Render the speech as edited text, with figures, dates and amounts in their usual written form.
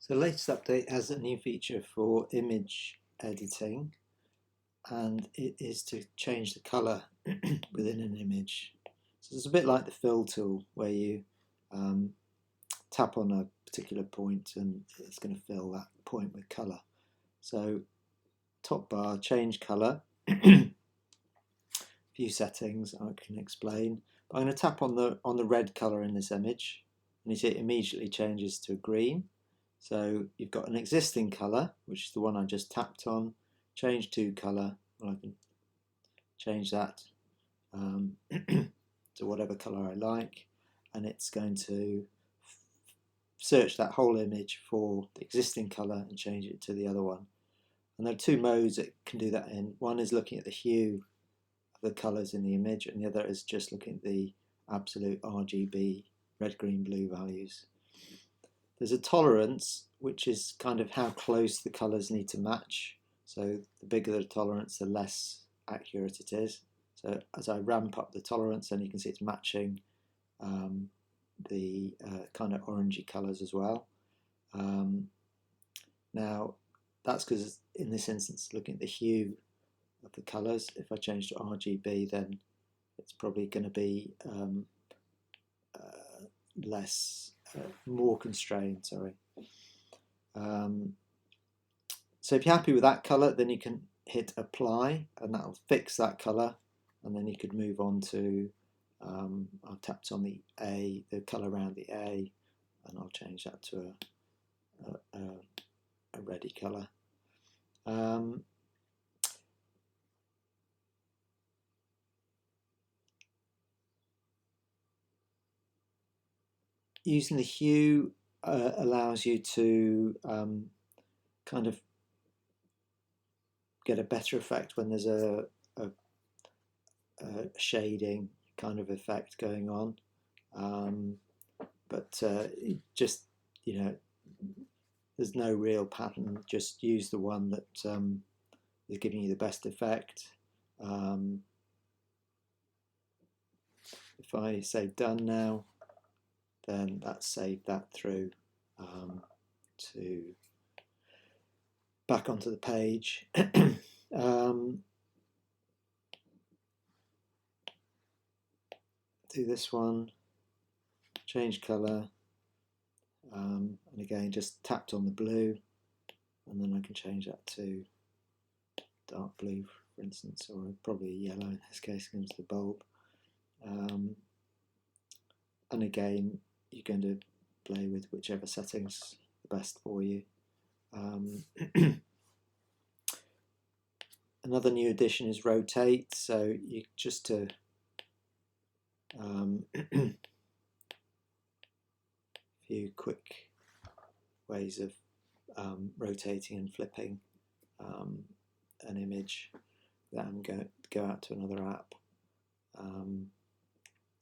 So the latest update has a new feature for image editing, and it is to change the colour within an image. So it's a bit like the fill tool where you tap on a particular point and it's going to fill that point with colour. So top bar, change colour, few settings I can explain. But I'm going to tap on the red colour in this image, and you see it immediately changes to green. So you've got an existing colour, which is the one I just tapped on. Change to colour. Well, I can change that to whatever colour I like, and it's going to search that whole image for the existing colour and change it to the other one. And there are two modes it can do that in. One is looking at the hue of the colours in the image, and the other is just looking at the absolute RGB, red, green, blue values. There's a tolerance, which is kind of how close the colours need to match. So the bigger the tolerance, the less accurate it is. So as I ramp up the tolerance, then you can see it's matching the kind of orangey colours as well. Now that's because in this instance, looking at the hue of the colours, if I change to RGB, then it's probably going to be more constrained, sorry. So if you're happy with that colour, then you can hit apply and that'll fix that colour, and then you could move on to I've tapped on the A, the colour around the A, and I'll change that to a reddy colour. Using the hue allows you to kind of get a better effect when there's a shading kind of effect going on, but just, you know, there's no real pattern. Just use the one that is giving you the best effect. If I say done now, then that's saved that through to back onto the page. Do this one, change colour, and again just tapped on the blue, and then I can change that to dark blue, for instance, or probably yellow in this case because it's the bulb. And again, you're going to play with whichever settings the best for you. Another new addition is rotate, so you just to few quick ways of rotating and flipping an image without having to go out to another app.